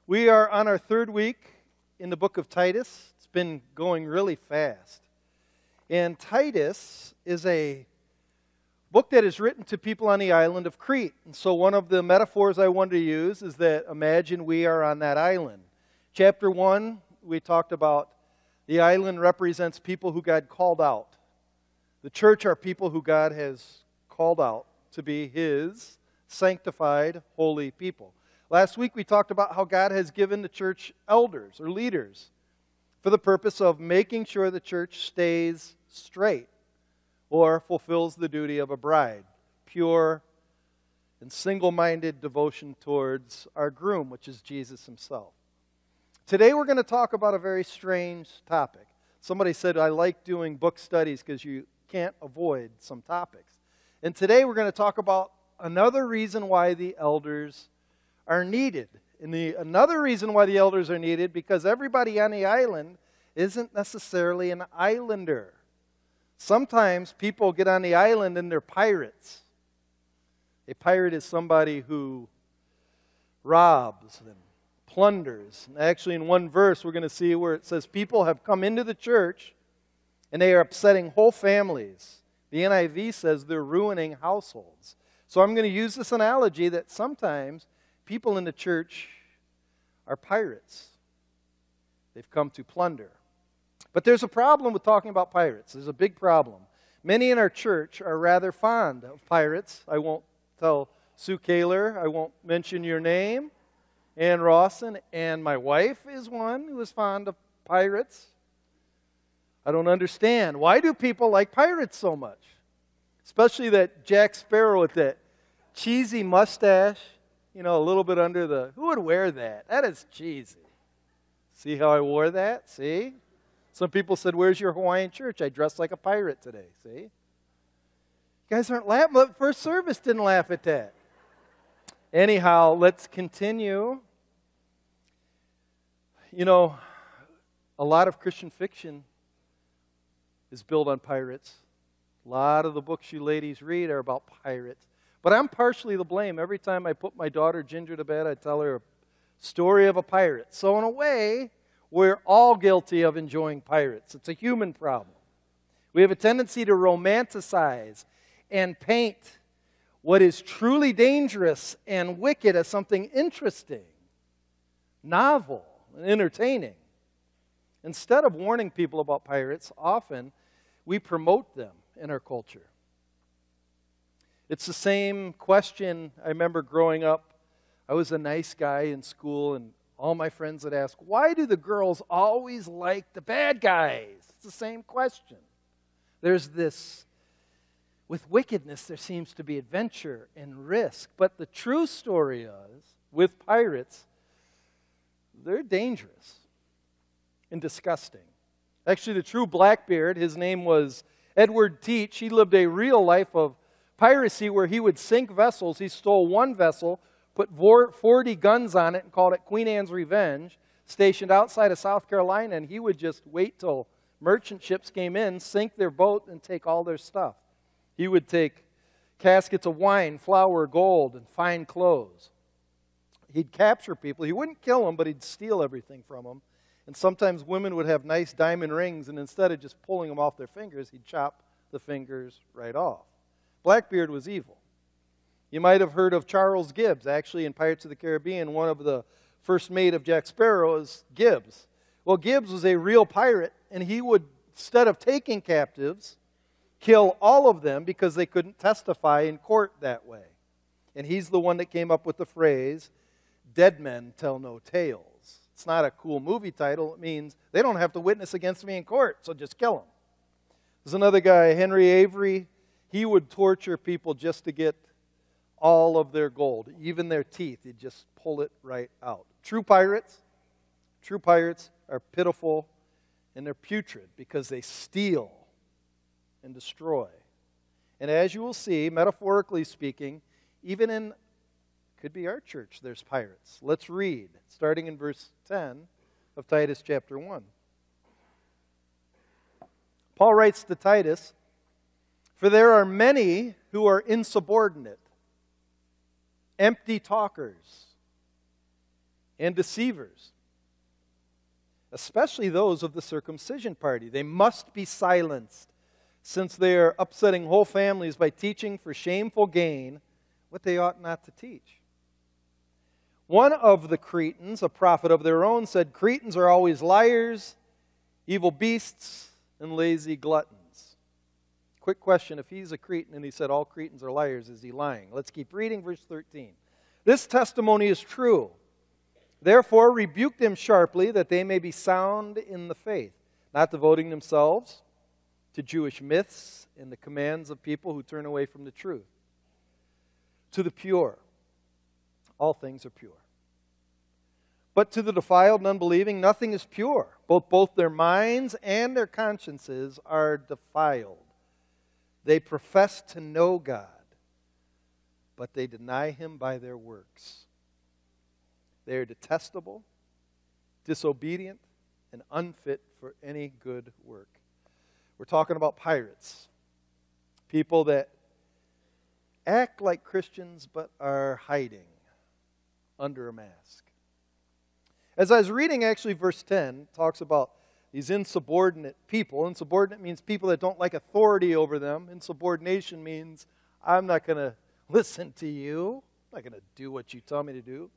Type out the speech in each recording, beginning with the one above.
We are on our third week in the book of Titus. It's been going really fast. And Titus is a book that is written to people on the island of Crete. And so one of the metaphors I wanted to use is that imagine we are on that island. Chapter 1, we talked about the island represents people who God called out. The church are people who God has called out to be His sanctified, holy people. Last week we talked about how God has given the church elders or leaders for the purpose of making sure the church stays straight or fulfills the duty of a bride, pure and single-minded devotion towards our groom, which is Jesus Himself. Today we're going to talk about a very strange topic. Somebody said, I like doing book studies because you can't avoid some topics. And today we're going to talk about another reason why the elders are needed. And another reason why the elders are needed, because everybody on the island isn't necessarily an islander. Sometimes people get on the island and they're pirates. A pirate is somebody who robs and plunders. And actually in one verse we're going to see where it says people have come into the church and they are upsetting whole families. The NIV says they're ruining households. So I'm going to use this analogy that sometimes people in the church are pirates. They've come to plunder. But there's a problem with talking about pirates. There's a big problem. Many in our church are rather fond of pirates. I won't tell Sue Kaler, I won't mention your name, Ann Rawson, and my wife is one who is fond of pirates. I don't understand. Why do people like pirates so much? Especially that Jack Sparrow with that cheesy mustache. You know, a little bit under the... Who would wear that? That is cheesy. See how I wore that? See? Some people said, where's your Hawaiian church? I dressed like a pirate today. See? You guys aren't laughing. The first service didn't laugh at that. Anyhow, let's continue. You know, a lot of Christian fiction is built on pirates. A lot of the books you ladies read are about pirates. But I'm partially to blame. Every time I put my daughter Ginger to bed, I tell her a story of a pirate. So in a way, we're all guilty of enjoying pirates. It's a human problem. We have a tendency to romanticize and paint what is truly dangerous and wicked as something interesting, novel, and entertaining. Instead of warning people about pirates, often we promote them in our culture. It's the same question I remember growing up. I was a nice guy in school, and all my friends would ask, why do the girls always like the bad guys? It's the same question. There's this, with wickedness, there seems to be adventure and risk. But the true story is, with pirates, they're dangerous and disgusting. Actually, the true Blackbeard, his name was Edward Teach. He lived a real life of piracy where he would sink vessels. He stole one vessel, put 40 guns on it and called it Queen Anne's Revenge, stationed outside of South Carolina, and he would just wait till merchant ships came in, sink their boat, and take all their stuff. He would take caskets of wine, flour, gold, and fine clothes. He'd capture people. He wouldn't kill them, but he'd steal everything from them. And sometimes women would have nice diamond rings, and instead of just pulling them off their fingers, he'd chop the fingers right off. Blackbeard was evil. You might have heard of Charles Gibbs. Actually, in Pirates of the Caribbean, one of the first mate of Jack Sparrow is Gibbs. Well, Gibbs was a real pirate, and he would, instead of taking captives, kill all of them because they couldn't testify in court that way. And he's the one that came up with the phrase, dead men tell no tales. It's not a cool movie title. It means they don't have to witness against me in court, so just kill them. There's another guy, Henry Avery. He would torture people just to get all of their gold, even their teeth. He'd just pull it right out. True pirates are pitiful and they're putrid because they steal and destroy. And as you will see, metaphorically speaking, even in, could be our church, there's pirates. Let's read, starting in verse 10 of Titus chapter 1. Paul writes to Titus, "For there are many who are insubordinate, empty talkers, and deceivers, especially those of the circumcision party. They must be silenced, since they are upsetting whole families by teaching for shameful gain what they ought not to teach. One of the Cretans, a prophet of their own, said, Cretans are always liars, evil beasts, and lazy gluttons. Quick question, if he's a Cretan and he said all Cretans are liars, is he lying? Let's keep reading verse 13. This testimony is true. Therefore rebuke them sharply, that they may be sound in the faith, not devoting themselves to Jewish myths and the commands of people who turn away from the truth. To the pure, all things are pure. But to the defiled and unbelieving, nothing is pure. Both their minds and their consciences are defiled. They profess to know God, but they deny Him by their works. They are detestable, disobedient, and unfit for any good work. We're talking about pirates. People that act like Christians but are hiding under a mask. As I was reading, actually, verse 10 talks about these insubordinate people. Insubordinate means people that don't like authority over them. Insubordination means I'm not going to listen to you. I'm not going to do what you tell me to do.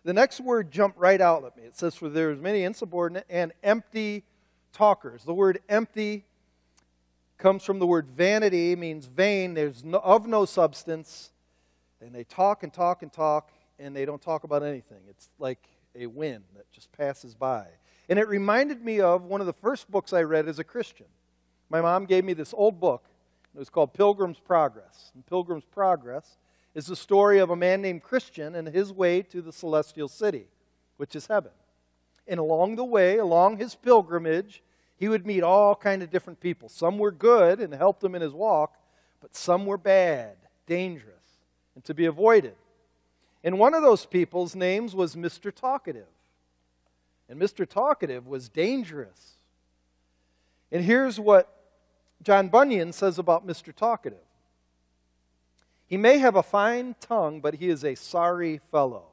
The next word jumped right out at me. It says, for there is many insubordinate and empty talkers. The word empty comes from the word vanity, means vain. There's of no substance. And they talk and talk and talk, and they don't talk about anything. It's like a wind that just passes by. And it reminded me of one of the first books I read as a Christian. My mom gave me this old book. It was called Pilgrim's Progress. And Pilgrim's Progress is the story of a man named Christian and his way to the celestial city, which is heaven. And along the way, along his pilgrimage, he would meet all kinds of different people. Some were good and helped him in his walk, but some were bad, dangerous, and to be avoided. And one of those people's names was Mr. Talkative. And Mr. Talkative was dangerous. And here's what John Bunyan says about Mr. Talkative. He may have a fine tongue, but he is a sorry fellow.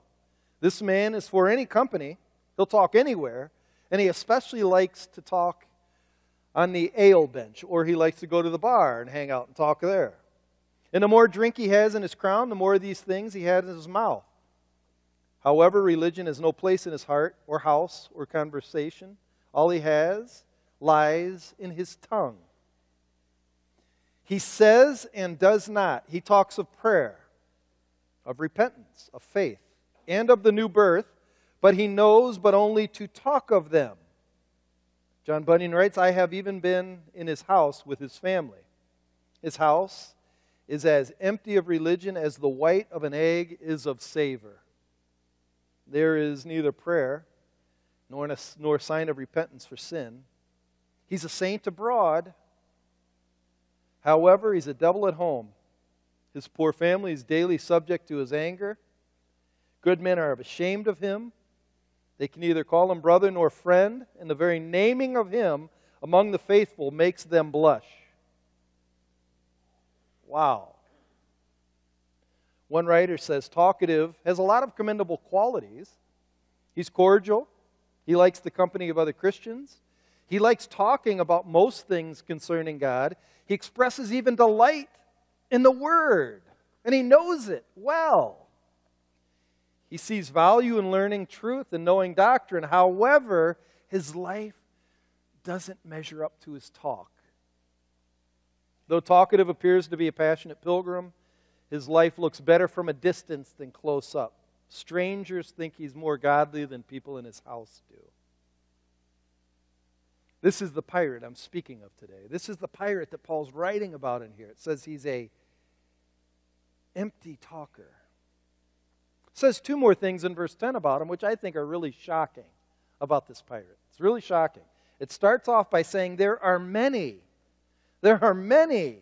This man is for any company. He'll talk anywhere. And he especially likes to talk on the ale bench, or he likes to go to the bar and hang out and talk there. And the more drink he has in his crown, the more of these things he has in his mouth. However, religion has no place in his heart or house or conversation. All he has lies in his tongue. He says and does not. He talks of prayer, of repentance, of faith, and of the new birth, but he knows but only to talk of them. John Bunyan writes, I have even been in his house with his family. His house is as empty of religion as the white of an egg is of savor. There is neither prayer nor sign of repentance for sin. He's a saint abroad. However, he's a devil at home. His poor family is daily subject to his anger. Good men are ashamed of him. They can neither call him brother nor friend, and the very naming of him among the faithful makes them blush. Wow. One writer says, Talkative has a lot of commendable qualities. He's cordial. He likes the company of other Christians. He likes talking about most things concerning God. He expresses even delight in the Word, and he knows it well. He sees value in learning truth and knowing doctrine. However, his life doesn't measure up to his talk. Though Talkative appears to be a passionate pilgrim, his life looks better from a distance than close up. Strangers think he's more godly than people in his house do. This is the pirate I'm speaking of today. This is the pirate that Paul's writing about in here. It says he's a empty talker. It says two more things in verse 10 about him, which I think are really shocking about this pirate. It's really shocking. It starts off by saying there are many. There are many.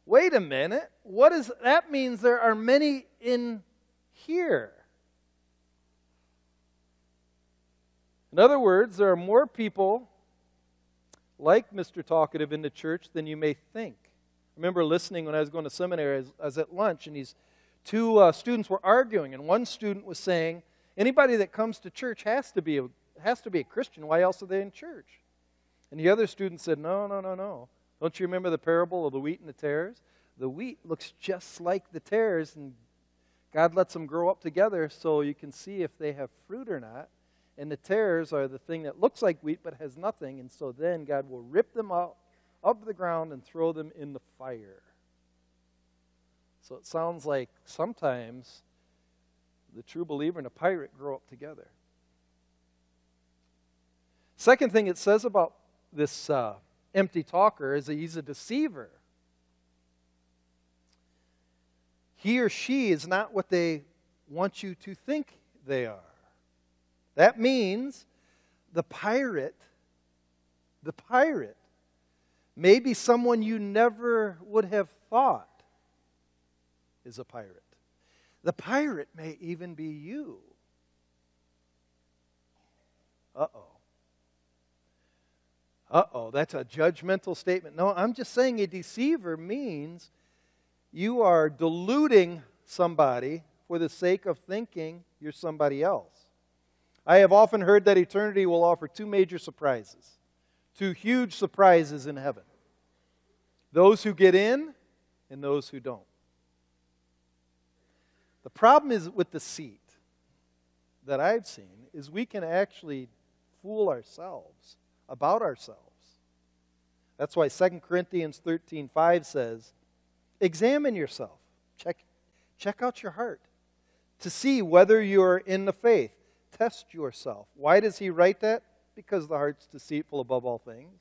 Wait a minute. What is that? Means there are many in here. In other words, there are more people like Mr. Talkative in the church than you may think. I remember listening when I was going to seminary. I was at lunch, and these two students were arguing, and one student was saying, Anybody that comes to church has to be a Christian. Why else are they in church? And the other student said, no, no, no, no. Don't you remember the parable of the wheat and the tares? The wheat looks just like the tares, and God lets them grow up together so you can see if they have fruit or not. And the tares are the thing that looks like wheat but has nothing, and so then God will rip them out of the ground and throw them in the fire. So it sounds like sometimes the true believer and a pirate grow up together. Second thing it says about this empty talker is that he's a deceiver. He or she is not what they want you to think they are. That means the pirate may be someone you never would have thought is a pirate. The pirate may even be you. Uh-oh. Uh-oh, that's a judgmental statement. No, I'm just saying a deceiver means you are deluding somebody for the sake of thinking you're somebody else. I have often heard that eternity will offer two major surprises, two huge surprises in heaven. Those who get in and those who don't. The problem is with deceit that I've seen is we can actually fool ourselves about ourselves. That's why 2 Corinthians 13:5 says, examine yourself. Check out your heart to see whether you're in the faith. Test yourself. Why does he write that? Because the heart's deceitful above all things.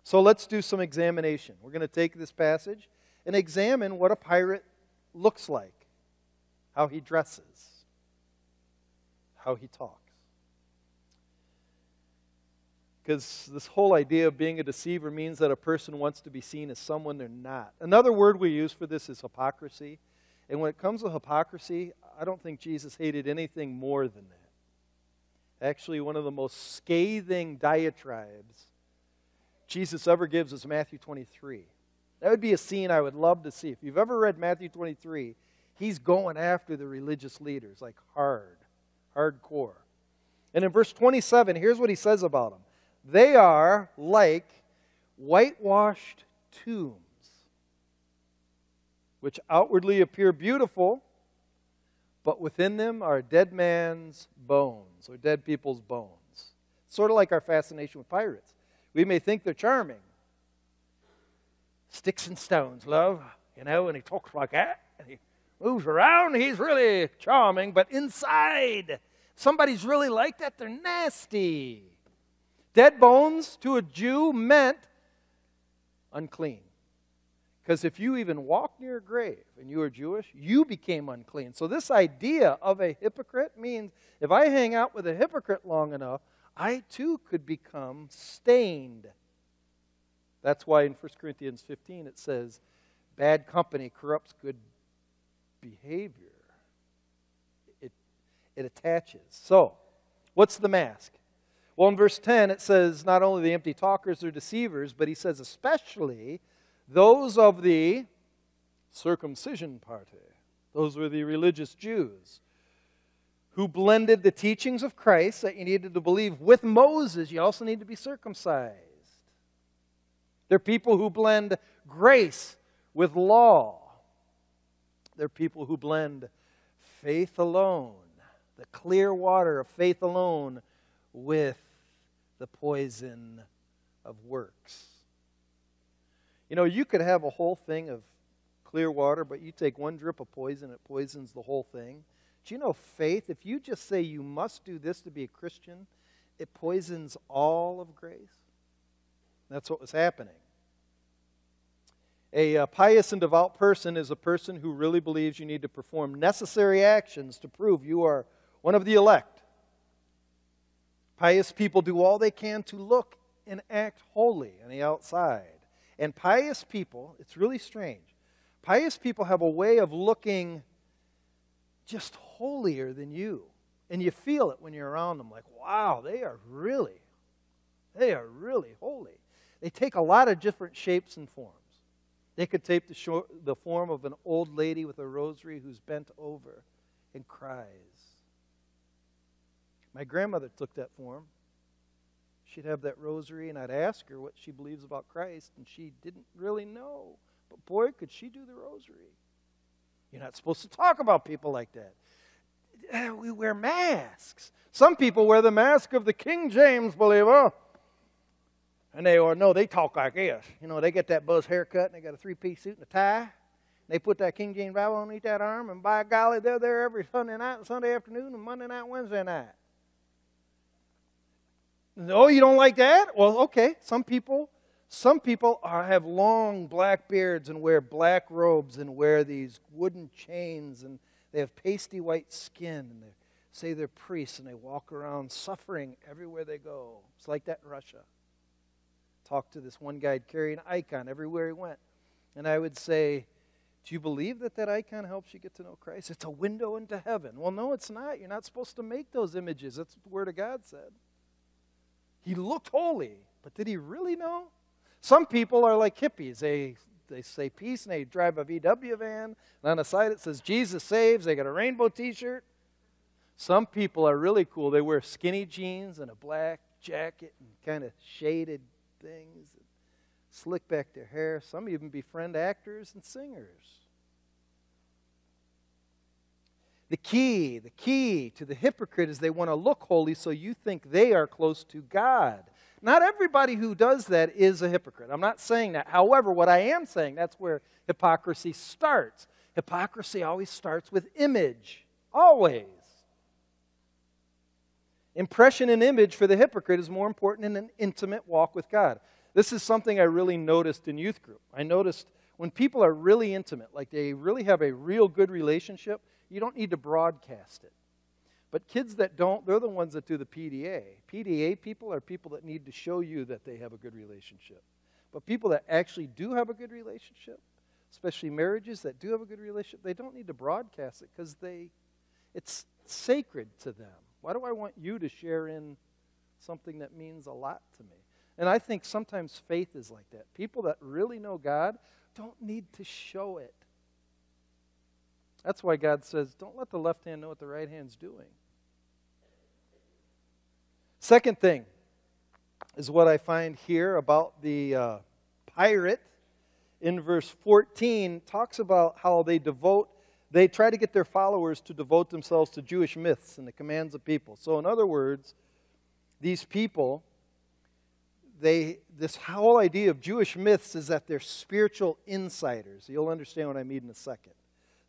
So let's do some examination. We're going to take this passage and examine what a pirate looks like, how he dresses, how he talks. Because this whole idea of being a deceiver means that a person wants to be seen as someone they're not. Another word we use for this is hypocrisy. And when it comes to hypocrisy, I don't think Jesus hated anything more than that. Actually, one of the most scathing diatribes Jesus ever gives is Matthew 23. That would be a scene I would love to see. If you've ever read Matthew 23, he's going after the religious leaders, like hardcore. And in verse 27, here's what he says about them. They are like whitewashed tombs, which outwardly appear beautiful, but within them are dead man's bones, or dead people's bones. Sort of like our fascination with pirates. We may think they're charming. Sticks and stones, love, and he talks like that, and he moves around, he's really charming, but inside, somebody's really like that, they're nasty. Dead bones to a Jew meant unclean. Because if you even walk near a grave and you are Jewish, you became unclean. So this idea of a hypocrite means if I hang out with a hypocrite long enough, I too could become stained. That's why in 1 Corinthians 15 it says, bad company corrupts good behavior. It attaches. So, what's the mask? Well, in verse 10 it says not only the empty talkers are deceivers, but he says especially those of the circumcision party. Those were the religious Jews who blended the teachings of Christ that you needed to believe with Moses. You also need to be circumcised. They're people who blend grace with law. They're people who blend faith alone, the clear water of faith alone, with the poison of works. You know, you could have a whole thing of clear water, but you take one drip of poison, it poisons the whole thing. Do you know faith, if you just say you must do this to be a Christian, it poisons all of grace? That's what was happening. A pious and devout person is a person who really believes you need to perform necessary actions to prove you are one of the elect. Pious people do all they can to look and act holy on the outside. And pious people, it's really strange, pious people have a way of looking just holier than you. And you feel it when you're around them, like, wow, they are really holy. They take a lot of different shapes and forms. They could take the form of an old lady with a rosary who's bent over and cries. My grandmother took that form. She'd have that rosary, and I'd ask her what she believes about Christ, and she didn't really know. But boy, could she do the rosary. You're not supposed to talk about people like that. We wear masks. Some people wear the mask of the King James believer. And they talk like this. They get that buzz haircut, and they got a three-piece suit and a tie. They put that King James Bible underneath that arm, and by golly, they're there every Sunday night and Sunday afternoon and Monday night, Wednesday night. Oh, you don't like that? Well, okay. Some people have long black beards and wear black robes and wear these wooden chains, and they have pasty white skin, and they say they're priests, and they walk around suffering everywhere they go. It's like that in Russia. Talked to this one guy carrying an icon everywhere he went. And I would say, do you believe that icon helps you get to know Christ? It's a window into heaven. Well, no, it's not. You're not supposed to make those images. That's what the Word of God said. He looked holy, but did he really know? Some people are like hippies. They say peace, and they drive a VW van, and on the side it says Jesus saves. They got a rainbow t-shirt. Some people are really cool. They wear skinny jeans and a black jacket and kind of shaded things, and slick back their hair. Some even befriend actors and singers. The key to the hypocrite is they want to look holy, so you think they are close to God. Not everybody who does that is a hypocrite. I'm not saying that. However, what I am saying, that's where hypocrisy starts. Hypocrisy always starts with image. Always. Impression and image for the hypocrite is more important in an intimate walk with God. This is something I really noticed in youth group. I noticed when people are really intimate, like they really have a real good relationship, you don't need to broadcast it. But kids that don't, they're the ones that do the PDA. PDA people are people that need to show you that they have a good relationship. But people that actually do have a good relationship, especially marriages that do have a good relationship, they don't need to broadcast it because it's sacred to them. Why do I want you to share in something that means a lot to me? And I think sometimes faith is like that. People that really know God don't need to show it. That's why God says, don't let the left hand know what the right hand's doing. Second thing is what I find here about the pirate in verse 14. Talks about how they try to get their followers to devote themselves to Jewish myths and the commands of people. So in other words, these people, this whole idea of Jewish myths is that they're spiritual insiders. You'll understand what I mean in a second.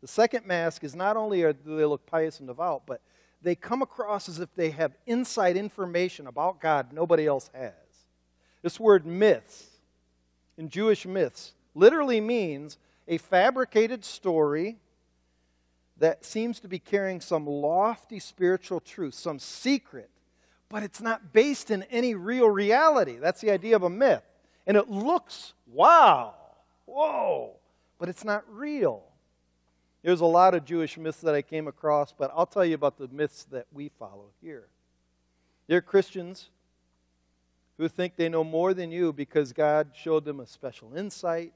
The second mask is not only do they look pious and devout, but they come across as if they have inside information about God nobody else has. This word myths, in Jewish myths, literally means a fabricated story that seems to be carrying some lofty spiritual truth, some secret, but it's not based in any real reality. That's the idea of a myth. And it looks, wow, whoa, but it's not real. There's a lot of Jewish myths that I came across, but I'll tell you about the myths that we follow here. There are Christians who think they know more than you because God showed them a special insight,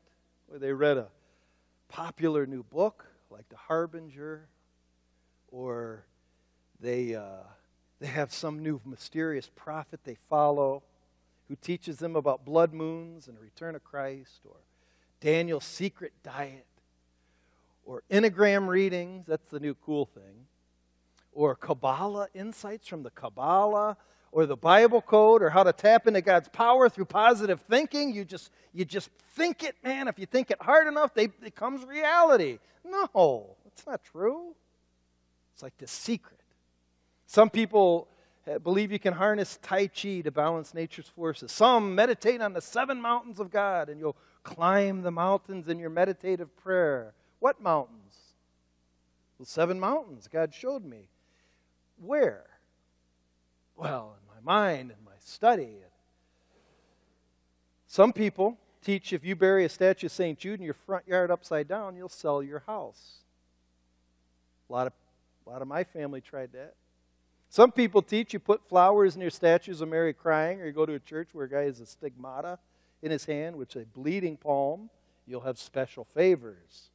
or they read a popular new book like The Harbinger, or they have some new mysterious prophet they follow who teaches them about blood moons and the return of Christ, or Daniel's secret diet, or Enneagram readings, that's the new cool thing, or Kabbalah, insights from the Kabbalah, or the Bible code, or how to tap into God's power through positive thinking. You just think it, man. If you think it hard enough, it becomes reality. No, it's not true. It's like this secret. Some people believe you can harness Tai Chi to balance nature's forces. Some meditate on the 7 mountains of God, and you'll climb the mountains in your meditative prayer. What mountains? Well, 7 mountains God showed me. Where? Well, in my mind, in my study. Some people teach if you bury a statue of St. Jude in your front yard upside down, you'll sell your house. A lot of my family tried that. Some people teach you put flowers in your statues of Mary crying, or you go to a church where a guy has a stigmata in his hand, which is a bleeding palm, you'll have special favors.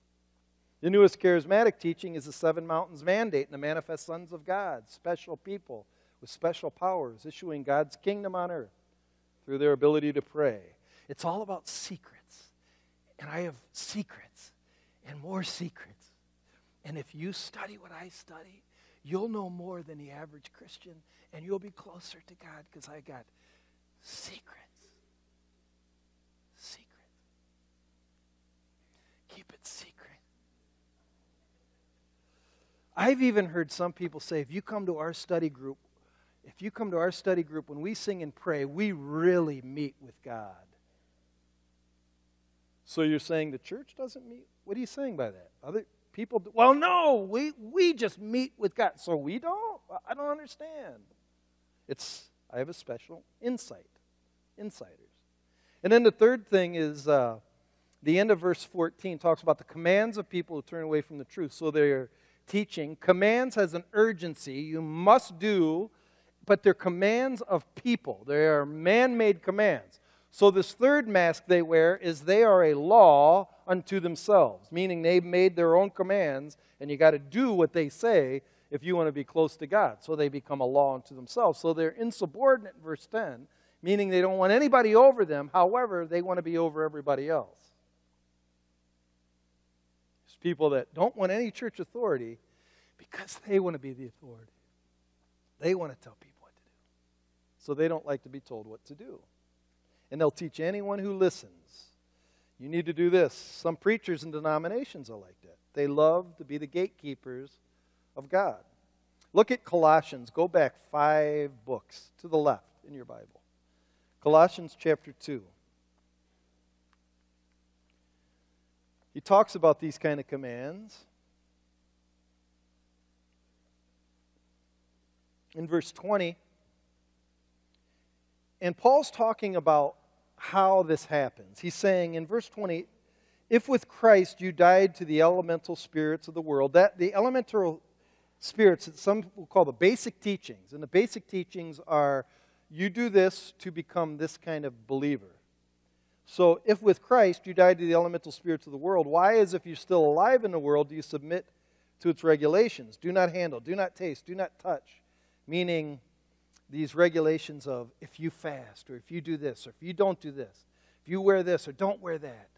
The newest charismatic teaching is the 7 mountains mandate and the manifest sons of God, special people with special powers, issuing God's kingdom on earth through their ability to pray. It's all about secrets. And I have secrets and more secrets. And if you study what I study, you'll know more than the average Christian, and you'll be closer to God because I got secrets. Secrets. Keep it secret. I've even heard some people say, if you come to our study group, when we sing and pray, we really meet with God. So you're saying the church doesn't meet? What are you saying by that? Other people do? Well, no, we just meet with God. So we don't? I don't understand. I have a special insiders. And then the third thing is the end of verse 14 talks about the commands of people who turn away from the truth. So they're teaching. Commands has an urgency. You must do, but they're commands of people. They are man-made commands. So this third mask they wear is they are a law unto themselves, meaning they've made their own commands, and you got to do what they say if you want to be close to God. So they become a law unto themselves. So they're insubordinate, verse 10, meaning they don't want anybody over them. However, they want to be over everybody else. There's people that don't want any church authority because they want to be the authority. They want to tell people what to do. So they don't like to be told what to do. And they'll teach anyone who listens. You need to do this. Some preachers and denominations are like that. They love to be the gatekeepers of God. Look at Colossians. Go back 5 books to the left in your Bible. Colossians chapter 2. He talks about these kind of commands. In verse 20, and Paul's talking about how this happens. He's saying in verse 20, if with Christ you died to the elemental spirits of the world, that the elemental spirits that some will call the basic teachings, and the basic teachings are you do this to become this kind of believer. So if with Christ you died to the elemental spirits of the world, why, as if you're still alive in the world, do you submit to its regulations? Do not handle, do not taste, do not touch. Meaning these regulations of if you fast, or if you do this, or if you don't do this, if you wear this or don't wear that,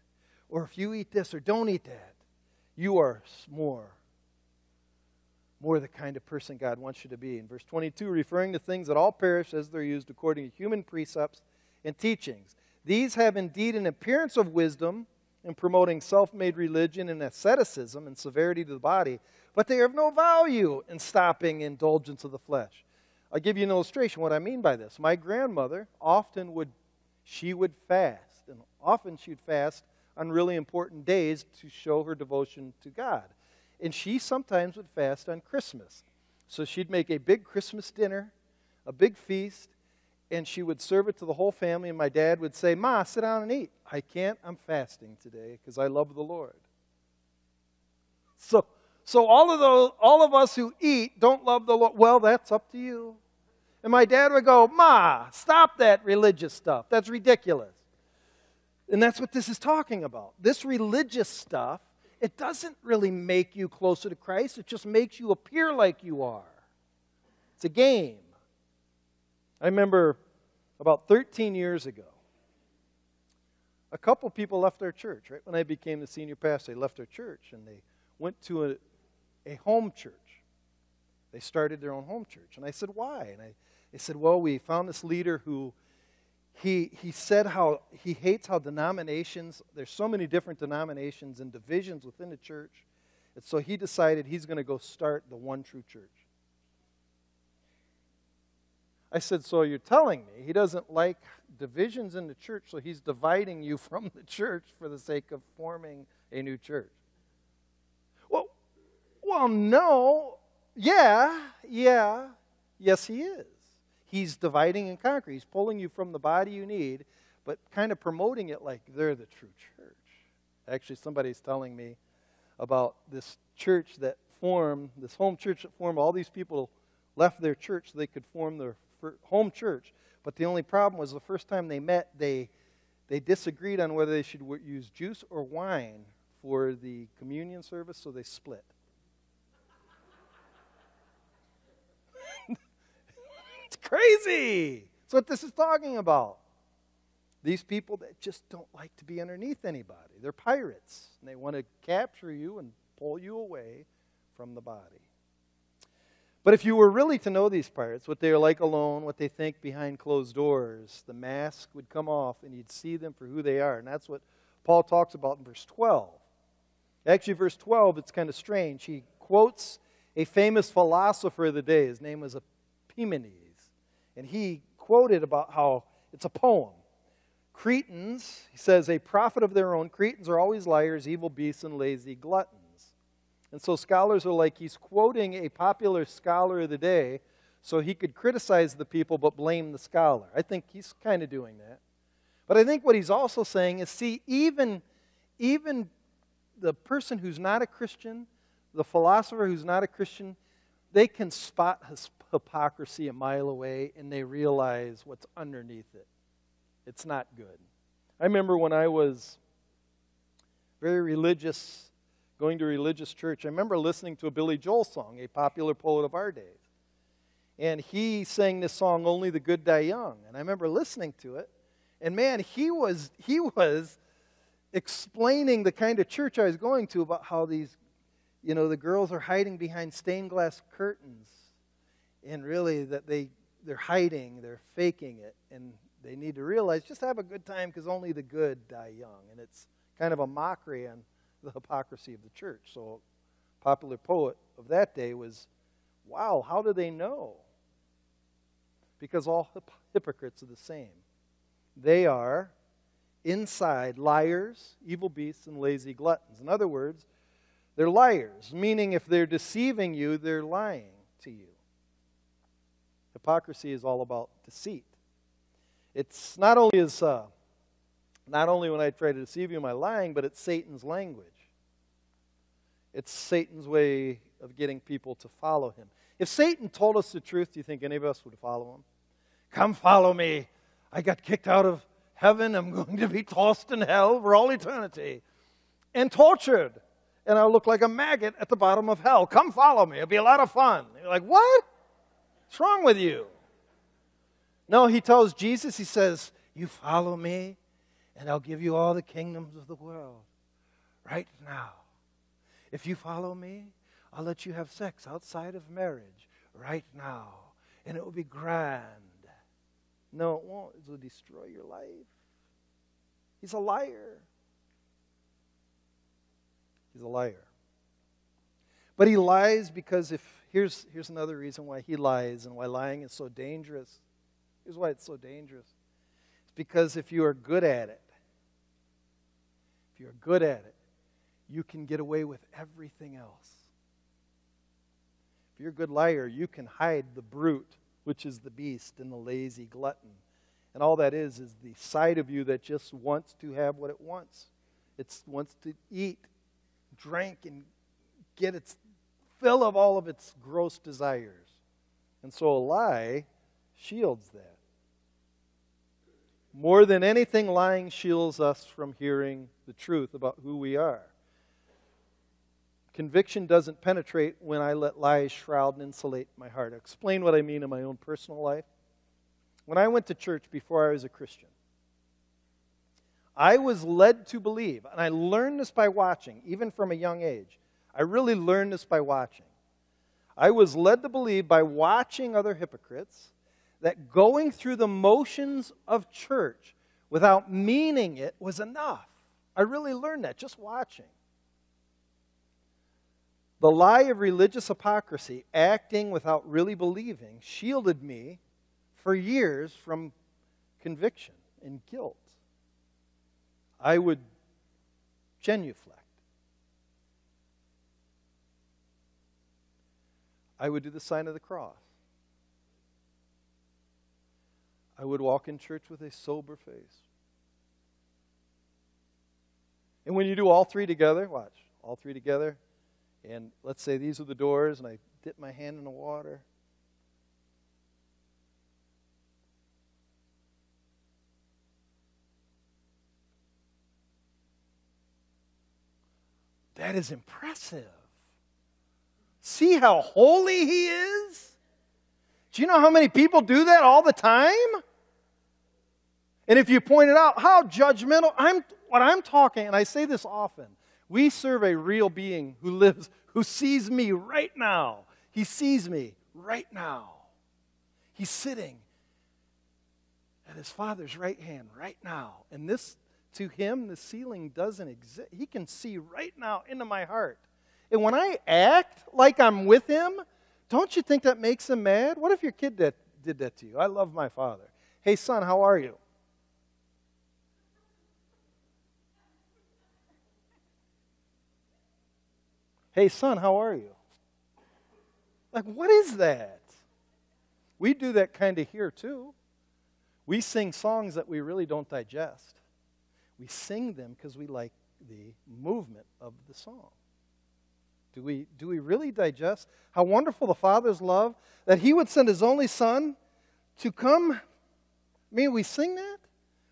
or if you eat this or don't eat that, you are more the kind of person God wants you to be. In verse 22, referring to things that all perish as they're used according to human precepts and teachings. These have indeed an appearance of wisdom in promoting self-made religion and asceticism and severity to the body, but they have no value in stopping indulgence of the flesh. I'll give you an illustration what I mean by this. My grandmother often would fast, and often she'd fast on really important days to show her devotion to God. And she sometimes would fast on Christmas. So she'd make a big Christmas dinner, a big feast, and she would serve it to the whole family, and my dad would say, Ma, sit down and eat. I can't, I'm fasting today because I love the Lord. So all of us who eat don't love the Lord. Well, that's up to you. And my dad would go, Ma, stop that religious stuff. That's ridiculous. And that's what this is talking about. This religious stuff, it doesn't really make you closer to Christ. It just makes you appear like you are. It's a game. I remember about 13 years ago, a couple people left our church. Right when I became the senior pastor, they left our church and they went to a home church. They started their own home church. And I said, why? And they said, well, we found this leader who, he said how he hates how denominations, there's so many different denominations and divisions within the church. And so he decided he's going to go start the one true church. I said, so you're telling me he doesn't like divisions in the church, so he's dividing you from the church for the sake of forming a new church. Well, no. Yeah, yes, he is. He's dividing and conquering. He's pulling you from the body you need, but kind of promoting it like they're the true church. Actually, somebody's telling me about this church that formed, this home church that formed. All these people left their church so they could form their home church. But the only problem was the first time they met, they disagreed on whether they should use juice or wine for the communion service, so they split. crazy. That's what this is talking about. These people that just don't like to be underneath anybody. They're pirates, and they want to capture you and pull you away from the body. But if you were really to know these pirates, what they are like alone, what they think behind closed doors, the mask would come off and you'd see them for who they are. And that's what Paul talks about in verse 12. Actually, verse 12, it's kind of strange. He quotes a famous philosopher of the day. His name was Epimenides. And he quoted about how it's a poem. Cretans, he says, a prophet of their own. Cretans are always liars, evil beasts, and lazy gluttons. And so scholars are like, he's quoting a popular scholar of the day so he could criticize the people but blame the scholar. I think he's kind of doing that. But I think what he's also saying is, see, even the person who's not a Christian, the philosopher who's not a Christian, they can spot his hypocrisy a mile away and they realize what's underneath it. It's not good. I remember when I was very religious, going to a religious church, I remember listening to a Billy Joel song, a popular poet of our days. And he sang this song, Only the Good Die Young. And I remember listening to it. And man, he was explaining the kind of church I was going to about how these, the girls are hiding behind stained glass curtains. And really that they're hiding, they're faking it. And they need to realize, just have a good time because only the good die young. And it's kind of a mockery on the hypocrisy of the church. So a popular poet of that day was, wow, how do they know? Because all hypocrites are the same. They are inside liars, evil beasts, and lazy gluttons. In other words, they're liars, meaning if they're deceiving you, they're lying to you. Hypocrisy is all about deceit. It's not only when I try to deceive you am I lying, but it's Satan's language. It's Satan's way of getting people to follow him. If Satan told us the truth, do you think any of us would follow him? Come follow me. I got kicked out of heaven. I'm going to be tossed in hell for all eternity and tortured. And I'll look like a maggot at the bottom of hell. Come follow me. It'll be a lot of fun. You're like, what? What's wrong with you? No, he tells Jesus, he says, you follow me, and I'll give you all the kingdoms of the world right now. If you follow me, I'll let you have sex outside of marriage right now, and it will be grand. No, it won't. It will destroy your life. He's a liar. He's a liar. But he lies because here's another reason why he lies and why lying is so dangerous. Here's why it's so dangerous. It's because if you are good at it, you can get away with everything else. If you're a good liar, you can hide the brute, which is the beast and the lazy glutton. And all that is the side of you that just wants to have what it wants. It wants to eat, drink, and get its fill of all of its gross desires. And so a lie shields that. More than anything, lying shields us from hearing the truth about who we are. Conviction doesn't penetrate when I let lies shroud and insulate my heart. I'll explain what I mean in my own personal life. When I went to church before I was a Christian, I was led to believe, and I learned this by watching, even from a young age. I really learned this by watching. I was led to believe by watching other hypocrites that going through the motions of church without meaning it was enough. I really learned that just watching. The lie of religious hypocrisy, acting without really believing, shielded me for years from conviction and guilt. I would genuflect. I would do the sign of the cross. I would walk in church with a sober face. And when you do all three together, watch, all three together, and let's say these are the doors, and I dip my hand in the water. That is impressive. See how holy he is? Do you know how many people do that all the time? And if you pointed out how judgmental, I'm talking, and I say this often, we serve a real being who lives, who sees me right now. He sees me right now. He's sitting at his Father's right hand right now. And this, to him, the ceiling doesn't exist. He can see right now into my heart. And when I act like I'm with him, don't you think that makes him mad? What if your kid did that to you? I love my father. Hey, son, how are you? Hey, son, how are you? Like, what is that? We do that kind of here, too. We sing songs that we really don't digest. We sing them because we like the movement of the song. Do we really digest how wonderful the Father's love, that he would send his only Son to come? I mean, we sing that?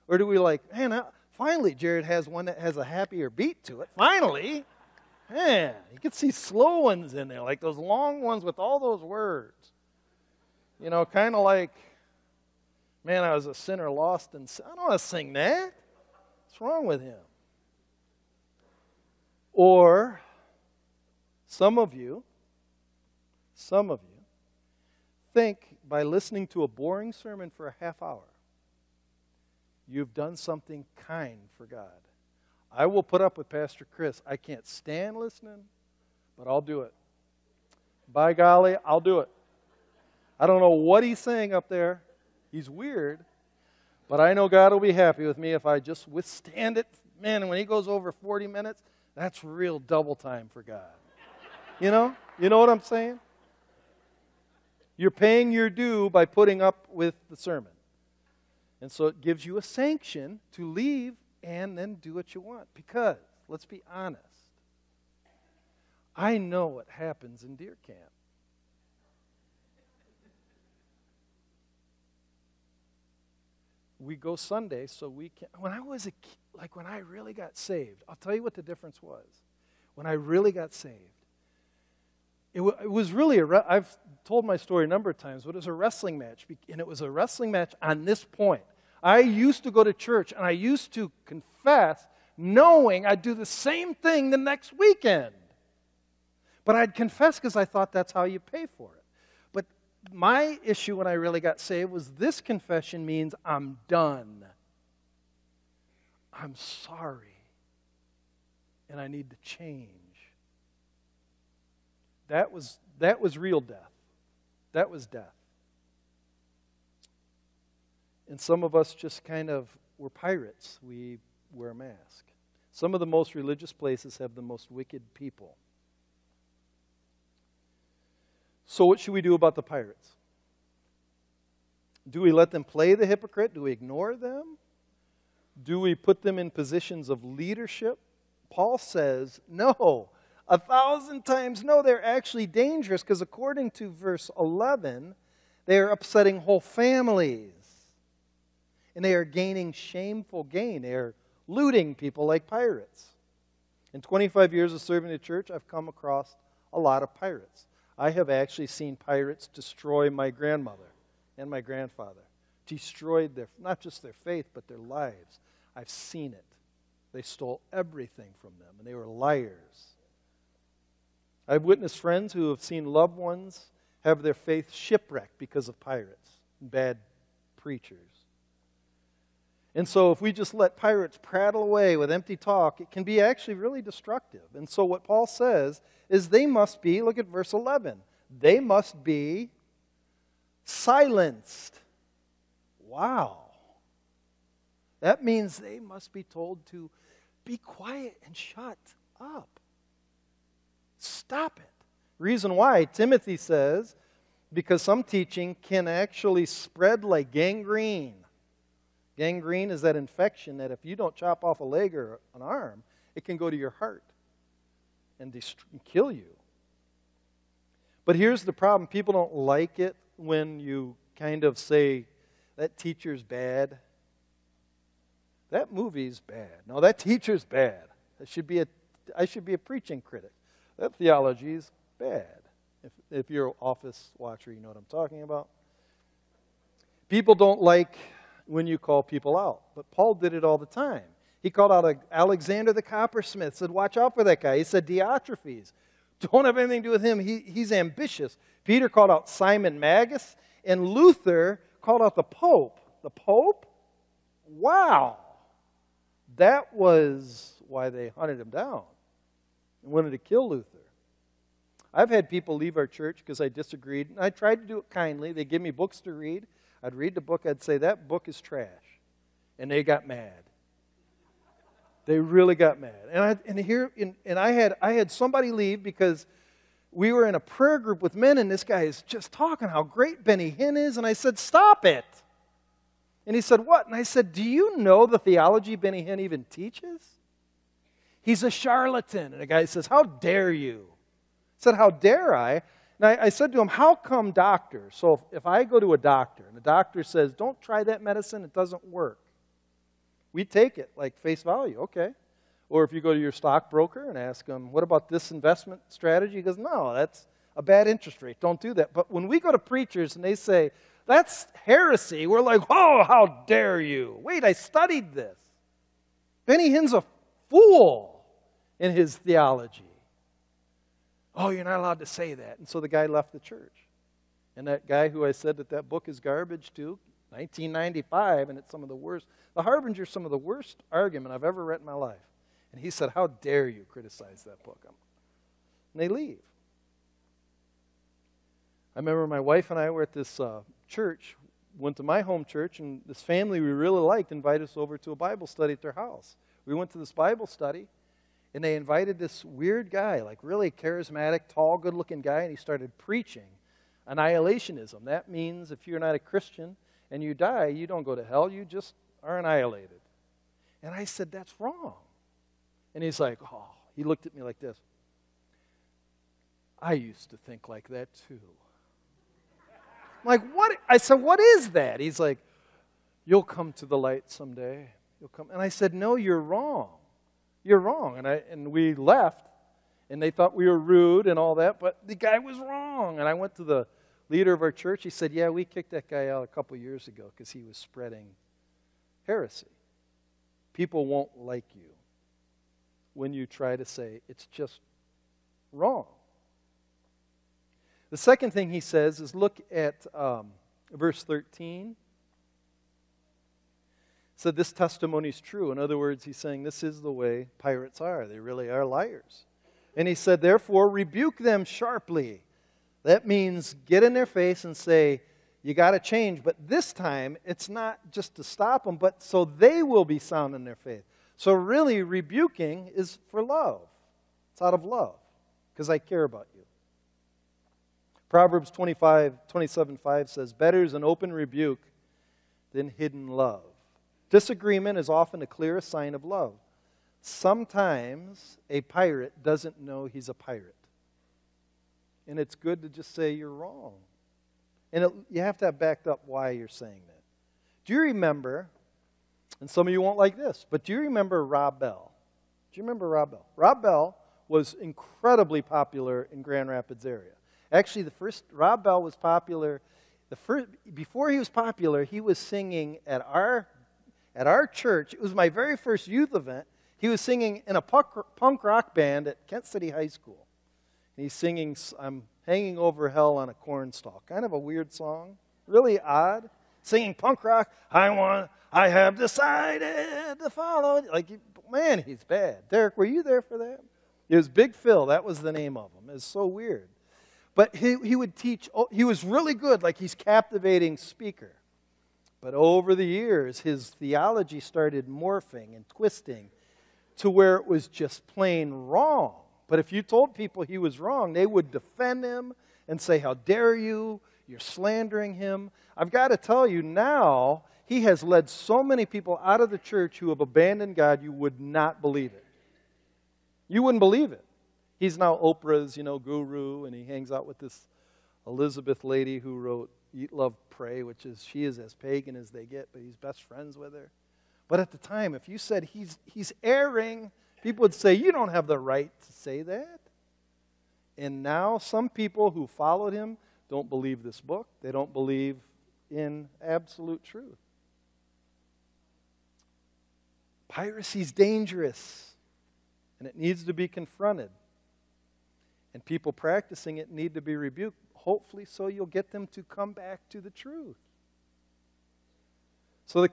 Or do we like, man, finally Jared has one that has a happier beat to it. Finally. Man, you can see slow ones in there, like those long ones with all those words. You know, kind of like, man, I was a sinner lost in sin. I don't want to sing that. What's wrong with him? Or some of you think by listening to a boring sermon for a half hour, you've done something kind for God. I will put up with Pastor Chris. I can't stand listening, but I'll do it. By golly, I'll do it. I don't know what he's saying up there. He's weird, but I know God will be happy with me if I just withstand it. Man, and when he goes over 40 minutes, that's real double time for God. You know what I'm saying? You're paying your due by putting up with the sermon. And so it gives you a sanction to leave and then do what you want. Because, let's be honest, I know what happens in deer camp. We go Sunday so we can. When I was a kid, like when I really got saved, I'll tell you what the difference was. When I really got saved, it was really I've told my story a number of times, but it was a wrestling match, and it was a wrestling match on this point. I used to go to church, and I used to confess, knowing I'd do the same thing the next weekend. But I'd confess because I thought that's how you pay for it. But my issue when I really got saved was this confession means I'm done. I'm sorry. And I need to change. That was real death. That was death. And some of us just we're pirates. We wear a mask. Some of the most religious places have the most wicked people. So what should we do about the pirates? Do we let them play the hypocrite? Do we ignore them? Do we put them in positions of leadership? Paul says, no. 1,000 times no, they're actually dangerous because according to verse 11, they are upsetting whole families. And they are gaining shameful gain. They are looting people like pirates. In 25 years of serving the church, I've come across a lot of pirates. I have actually seen pirates destroy my grandmother and my grandfather. Destroyed not just their faith, but their lives. I've seen it. They stole everything from them, and they were liars. I've witnessed friends who have seen loved ones have their faith shipwrecked because of pirates and bad preachers. And so if we just let pirates prattle away with empty talk, it can be actually really destructive. And so what Paul says is they must be, look at verse 11, they must be silenced. Wow. That means they must be told to be quiet and shut up. Stop it. Reason why, Timothy says, because some teaching can actually spread like gangrene. Gangrene is that infection that if you don't chop off a leg or an arm, it can go to your heart and kill you. But here's the problem. People don't like it when you kind of say, that teacher's bad. That movie's bad. No, that teacher's bad. I should be a preaching critic. That theology is bad. If you're an office watcher, you know what I'm talking about. People don't like when you call people out, but Paul did it all the time. He called out Alexander the coppersmith, said, watch out for that guy. He said, Diotrephes, don't have anything to do with him. He's ambitious. Peter called out Simon Magus, and Luther called out the Pope. The Pope? Wow. That was why they hunted him down and wanted to kill Luther. I've had people leave our church because I disagreed, and I tried to do it kindly. They give me books to read. I'd read the book. I'd say, that book is trash. And they got mad. They really got mad. And I had somebody leave because we were in a prayer group with men, and this guy is just talking how great Benny Hinn is. And I said, stop it. And he said, what? And I said, do you know the theology Benny Hinn even teaches? He's a charlatan. And the guy says, how dare you? I said, how dare I? And I said to him, how come doctors? So if I go to a doctor, and the doctor says, don't try that medicine, it doesn't work. We take it like face value, okay. Or if you go to your stockbroker and ask him, what about this investment strategy? He goes, no, that's a bad interest rate. Don't do that. But when we go to preachers and they say, that's heresy, we're like, oh, how dare you? Wait, I studied this. Benny Hinn's a fool in his theology. Oh, you're not allowed to say that. And so the guy left the church. And that guy who I said that book is garbage to, 1995, and it's some of the worst. The Harbinger's some of the worst argument I've ever read in my life. And he said, how dare you criticize that book? And they leave. I remember my wife and I were at this church, went to my home church, and this family we really liked invited us over to a Bible study at their house. We went to this Bible study, and they invited this weird guy, like really charismatic, tall, good-looking guy, and he started preaching annihilationism. That means if you're not a Christian and you die, you don't go to hell, you just are annihilated. And I said, that's wrong. And he's like, oh, he looked at me like this. I used to think like that too. I'm like, what? I said, what is that? He's like, you'll come to the light someday. You'll come. And I said, no, you're wrong. You're wrong. And we left, and they thought we were rude and all that, but the guy was wrong. And I went to the leader of our church. He said, yeah, we kicked that guy out a couple years ago because he was spreading heresy. People won't like you when you try to say it's just wrong. The second thing he says is look at verse 13. So this testimony is true. In other words, he's saying this is the way pirates are. They really are liars. And he said, therefore, rebuke them sharply. That means get in their face and say, you got to change. But this time, it's not just to stop them, but so they will be sound in their faith. So really, rebuking is for love. It's out of love, because I care about you. Proverbs 27:5 says, better is an open rebuke than hidden love. Disagreement is often a clear sign of love. Sometimes a pirate doesn't know he's a pirate. And it's good to just say you're wrong. And you have to have backed up why you're saying that. Do you remember, and some of you won't like this, but do you remember Rob Bell? Do you remember Rob Bell? Rob Bell was incredibly popular in Grand Rapids area. Actually, Rob Bell was popular. Before he was popular, he was singing at our church. It was my very first youth event. He was singing in a punk rock band at Kent City High School. And he's singing, I'm hanging over hell on a cornstalk. Kind of a weird song. Really odd. Singing punk rock. I have decided to follow. Like, man, he's bad. Derek, were you there for that? It was Big Phil. That was the name of him. It was so weird. But he would teach. He was really good. Like, he's captivating speaker. But over the years, his theology started morphing and twisting to where it was just plain wrong. But if you told people he was wrong, they would defend him and say, how dare you? You're slandering him. I've got to tell you now, he has led so many people out of the church who have abandoned God, you would not believe it. You wouldn't believe it. He's now Oprah's, guru, and he hangs out with this Elizabeth lady who wrote Eat, Love, Pray, she is as pagan as they get, but he's best friends with her. But at the time, if you said he's erring, people would say, you don't have the right to say that. And now some people who followed him don't believe this book. They don't believe in absolute truth. Piracy's dangerous, and it needs to be confronted. And people practicing it need to be rebuked, hopefully so you'll get them to come back to the truth. So the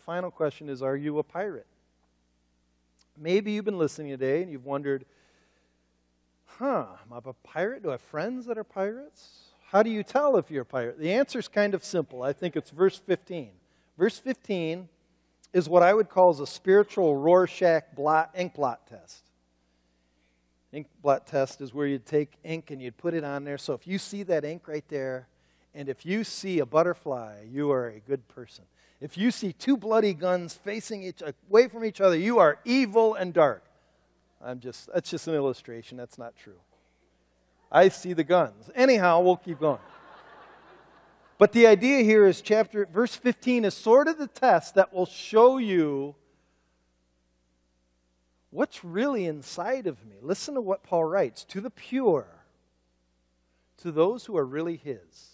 final question is, are you a pirate? Maybe you've been listening today and you've wondered, am I a pirate? Do I have friends that are pirates? How do you tell if you're a pirate? The answer is kind of simple. I think it's verse 15. Verse 15 is what I would call as a spiritual Rorschach ink blot test. Ink blot test is where you'd take ink and you'd put it on there. So if you see that ink right there, and if you see a butterfly, you are a good person. If you see two bloody guns facing away from each other, you are evil and dark. That's just an illustration. That's not true. I see the guns. Anyhow, we'll keep going. But the idea here is verse 15 is sort of the test that will show you what's really inside of me. Listen to what Paul writes. To the pure, to those who are really his,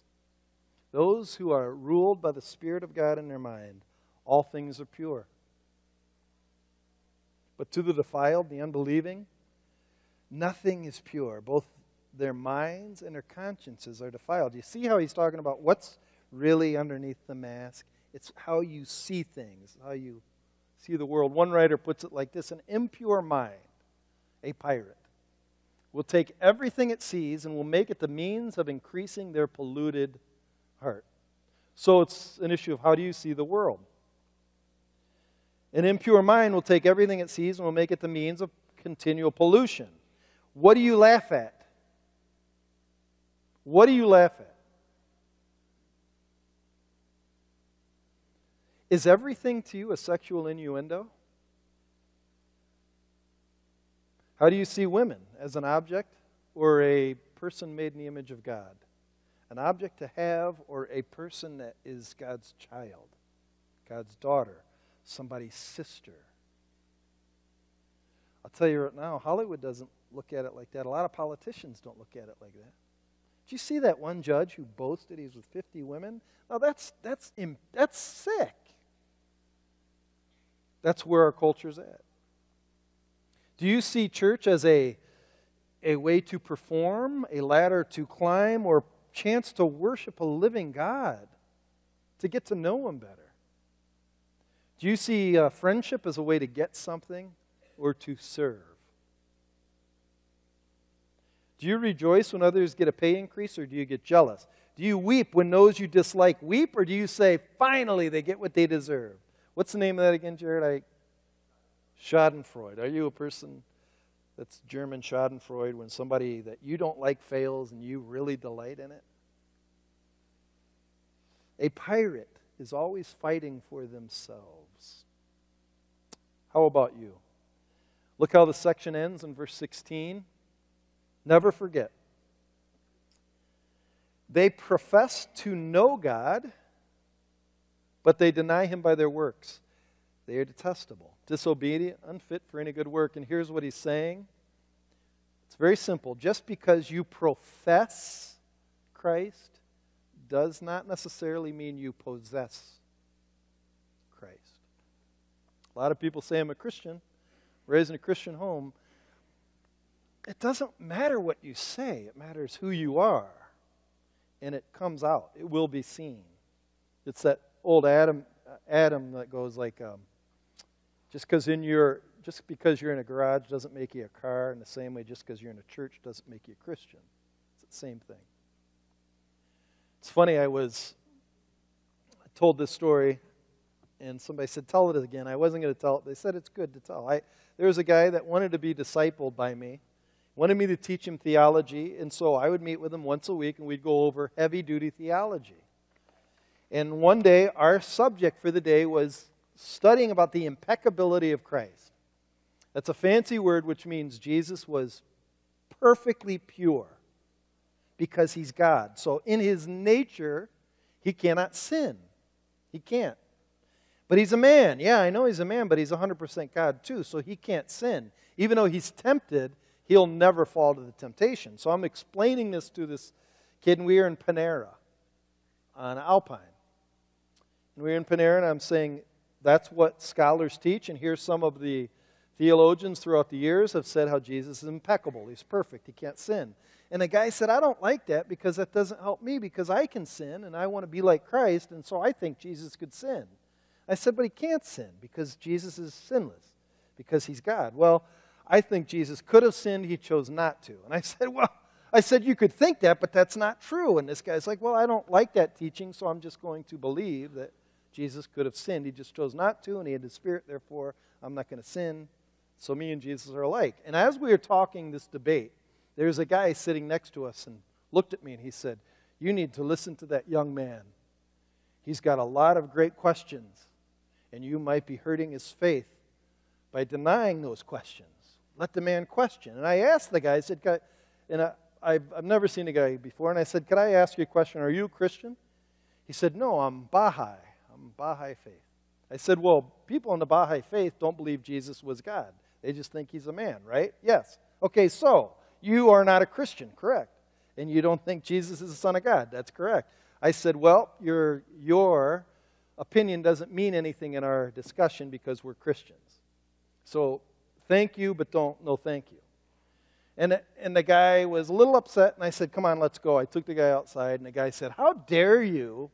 those who are ruled by the Spirit of God in their mind, all things are pure. But to the defiled, the unbelieving, nothing is pure. Both their minds and their consciences are defiled. You see how he's talking about what's really underneath the mask? It's how you see things, how you see the world. One writer puts it like this: an impure mind, a pirate, will take everything it sees and will make it the means of increasing their polluted heart. So it's an issue of how do you see the world? An impure mind will take everything it sees and will make it the means of continual pollution. What do you laugh at? What do you laugh at? Is everything to you a sexual innuendo? How do you see women? As an object or a person made in the image of God? An object to have or a person that is God's child, God's daughter, somebody's sister? I'll tell you right now, Hollywood doesn't look at it like that. A lot of politicians don't look at it like that. Did you see that one judge who boasted he's with 50 women? Now that's sick. That's where our culture's at. Do you see church as a way to perform, a ladder to climb, or chance to worship a living God, to get to know Him better? Do you see friendship as a way to get something or to serve? Do you rejoice when others get a pay increase, or do you get jealous? Do you weep when those you dislike weep, or do you say, finally, they get what they deserve? What's the name of that again, Jared? Schadenfreude. Are you a person that's German Schadenfreude, when somebody that you don't like fails and you really delight in it? A pirate is always fighting for themselves. How about you? Look how the section ends in verse 16. Never forget. They profess to know God, but they deny Him by their works. They are detestable, disobedient, unfit for any good work. And here's what he's saying. It's very simple. Just because you profess Christ does not necessarily mean you possess Christ. A lot of people say, I'm a Christian, raised in a Christian home. It doesn't matter what you say. It matters who you are. And it comes out. It will be seen. It's that old Adam that goes like, just because you're in a garage doesn't make you a car, in the same way just because you're in a church doesn't make you a Christian. It's the same thing. It's funny, I told this story, and somebody said, tell it again. I wasn't going to tell it. They said it's good to tell. There was a guy that wanted to be discipled by me, wanted me to teach him theology, and so I would meet with him once a week, and we'd go over heavy-duty theology. And one day, our subject for the day was studying about the impeccability of Christ. That's a fancy word which means Jesus was perfectly pure because He's God. So in His nature, He cannot sin. He can't. But He's a man. Yeah, I know He's a man, but He's 100% God too, so He can't sin. Even though He's tempted, He'll never fall to the temptation. So I'm explaining this to this kid, and we are in Panera on Alpine. And we were in Panera, and I'm saying that's what scholars teach, and here's some of the theologians throughout the years have said how Jesus is impeccable. He's perfect. He can't sin. And the guy said, I don't like that because that doesn't help me because I can sin, and I want to be like Christ, and so I think Jesus could sin. I said, but he can't sin because Jesus is sinless, because he's God. Well, I think Jesus could have sinned. He chose not to. And I said, you could think that, but that's not true. And this guy's like, well, I don't like that teaching, so I'm just going to believe that Jesus could have sinned. He just chose not to, and he had the Spirit, therefore I'm not going to sin. So me and Jesus are alike. And as we were talking this debate, there's a guy sitting next to us and looked at me and he said, you need to listen to that young man. He's got a lot of great questions, and you might be hurting his faith by denying those questions. Let the man question. And I asked the guy, I said, and I've never seen a guy before, and I said, could I ask you a question? Are you a Christian? He said, no, I'm Baha'i. I'm Baha'i faith. I said, well, people in the Baha'i faith don't believe Jesus was God. They just think he's a man, right? Yes. Okay, so you are not a Christian, correct? And you don't think Jesus is the Son of God. That's correct. I said, well, your opinion doesn't mean anything in our discussion because we're Christians. So thank you, but no thank you. And the guy was a little upset, and I said, come on, let's go. I took the guy outside, and the guy said, how dare you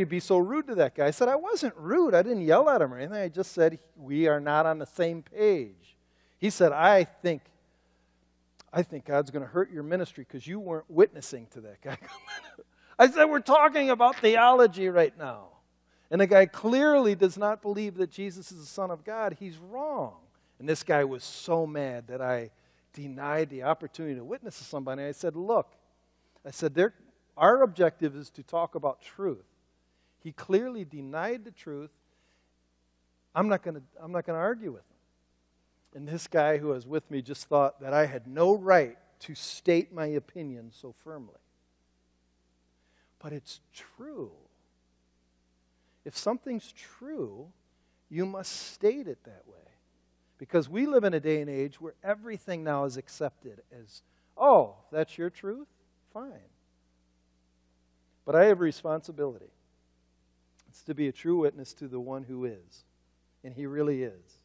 be so rude to that guy? I said, I wasn't rude. I didn't yell at him or anything. I just said, we are not on the same page. He said, I think God's going to hurt your ministry because you weren't witnessing to that guy. I said, we're talking about theology right now. And the guy clearly does not believe that Jesus is the Son of God. He's wrong. And this guy was so mad that I denied the opportunity to witness to somebody. I said, look, our objective is to talk about truth. He clearly denied the truth. I'm not going to argue with him. And this guy who was with me just thought that I had no right to state my opinion so firmly. But it's true. If something's true, you must state it that way. Because we live in a day and age where everything now is accepted as, oh, that's your truth? Fine. But I have a responsibility. It's to be a true witness to the one who is. And he really is.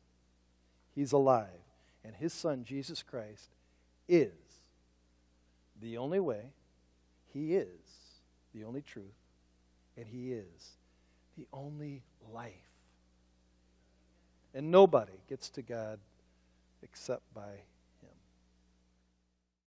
He's alive. And his Son, Jesus Christ, is the only way. He is the only truth. And he is the only life. And nobody gets to God except by